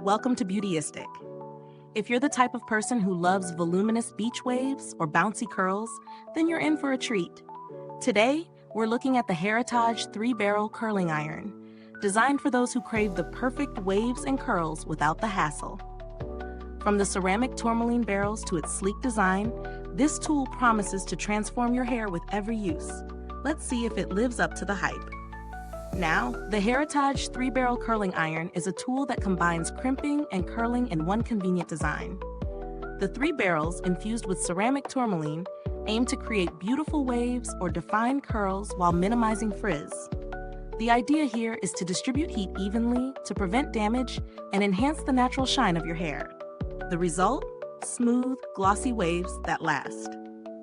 Welcome to Beautyistic. If you're the type of person who loves voluminous beach waves or bouncy curls, then you're in for a treat. Today, we're looking at the Hairitage 3-barrel curling iron, designed for those who crave the perfect waves and curls without the hassle. From the ceramic Tourmaline barrels to its sleek design, this tool promises to transform your hair with every use. Let's see if it lives up to the hype. Now, the Hairitage 3-barrel curling iron is a tool that combines crimping and curling in one convenient design. The 3 barrels, infused with ceramic tourmaline, aim to create beautiful waves or defined curls while minimizing frizz. The idea here is to distribute heat evenly to prevent damage and enhance the natural shine of your hair. The result? Smooth, glossy waves that last.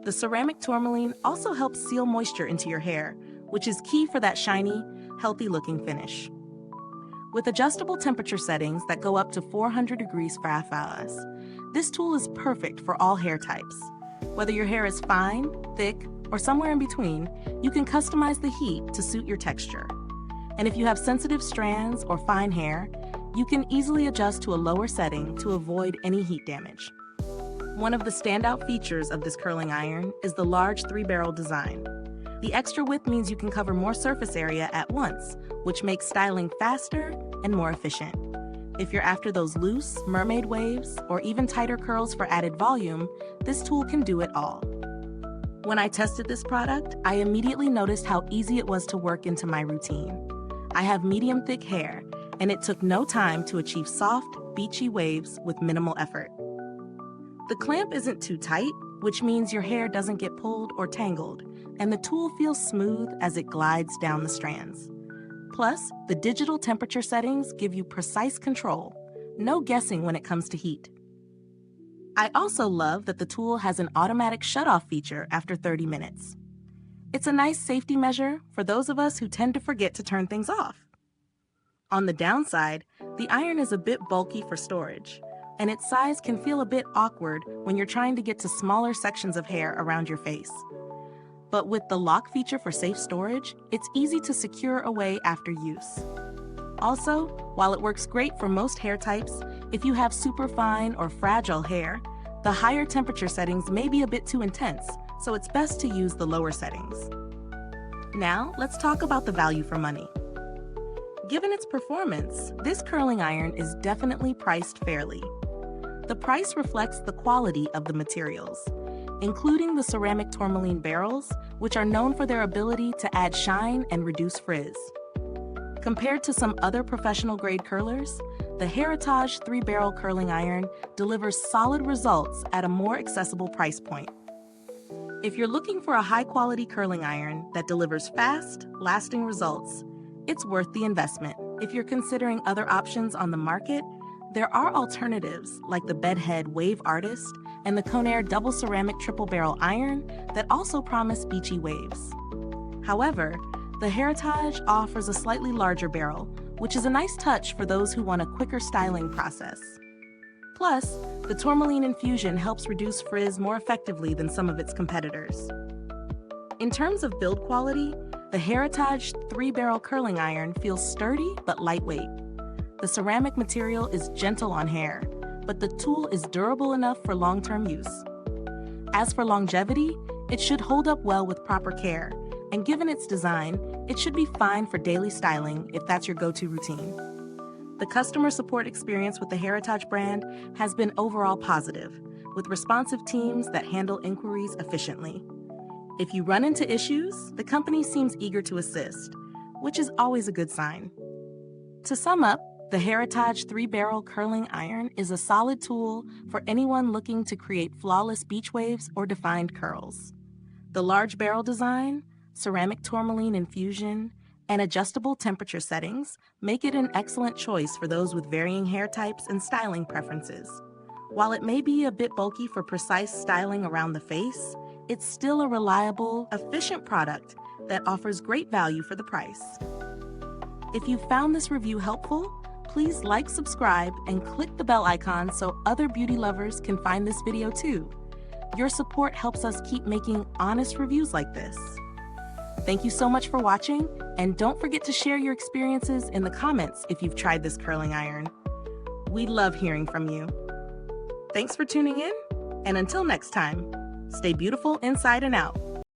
The ceramic tourmaline also helps seal moisture into your hair, which is key for that shiny, healthy-looking finish. With adjustable temperature settings that go up to 400 degrees Fahrenheit, this tool is perfect for all hair types. Whether your hair is fine, thick, or somewhere in between, you can customize the heat to suit your texture. And if you have sensitive strands or fine hair, you can easily adjust to a lower setting to avoid any heat damage. One of the standout features of this curling iron is the large 3-barrel design. The extra width means you can cover more surface area at once, which makes styling faster and more efficient. If you're after those loose, mermaid waves, or even tighter curls for added volume, this tool can do it all. When I tested this product, I immediately noticed how easy it was to work into my routine. I have medium-thick hair, and it took no time to achieve soft, beachy waves with minimal effort. The clamp isn't too tight, which means your hair doesn't get pulled or tangled, and the tool feels smooth as it glides down the strands. Plus, the digital temperature settings give you precise control, no guessing when it comes to heat. I also love that the tool has an automatic shutoff feature after 30 minutes. It's a nice safety measure for those of us who tend to forget to turn things off. On the downside, the iron is a bit bulky for storage, and its size can feel a bit awkward when you're trying to get to smaller sections of hair around your face. But with the lock feature for safe storage, it's easy to secure away after use. Also, while it works great for most hair types, if you have super fine or fragile hair, the higher temperature settings may be a bit too intense, so it's best to use the lower settings. Now, let's talk about the value for money. Given its performance, this curling iron is definitely priced fairly. The price reflects the quality of the materials, including the ceramic tourmaline barrels, which are known for their ability to add shine and reduce frizz. Compared to some other professional-grade curlers, the Hairitage 3-barrel curling iron delivers solid results at a more accessible price point. If you're looking for a high-quality curling iron that delivers fast, lasting results, it's worth the investment. If you're considering other options on the market, there are alternatives like the Bedhead Wave Artist and the Conair Double Ceramic Triple Barrel Iron that also promise beachy waves. However, the Hairitage offers a slightly larger barrel, which is a nice touch for those who want a quicker styling process. Plus, the tourmaline infusion helps reduce frizz more effectively than some of its competitors. In terms of build quality, the Hairitage 3-barrel curling iron feels sturdy but lightweight. The ceramic material is gentle on hair, but the tool is durable enough for long-term use. As for longevity, it should hold up well with proper care, and given its design, it should be fine for daily styling if that's your go-to routine. The customer support experience with the Hairitage brand has been overall positive, with responsive teams that handle inquiries efficiently. If you run into issues, the company seems eager to assist, which is always a good sign. To sum up, the Hairitage 3-barrel curling iron is a solid tool for anyone looking to create flawless beach waves or defined curls. The large barrel design, ceramic tourmaline infusion, and adjustable temperature settings make it an excellent choice for those with varying hair types and styling preferences. While it may be a bit bulky for precise styling around the face, it's still a reliable, efficient product that offers great value for the price. If you found this review helpful, please like, subscribe, and click the bell icon so other beauty lovers can find this video too. Your support helps us keep making honest reviews like this. Thank you so much for watching, and don't forget to share your experiences in the comments if you've tried this curling iron. We love hearing from you. Thanks for tuning in, and until next time, stay beautiful inside and out.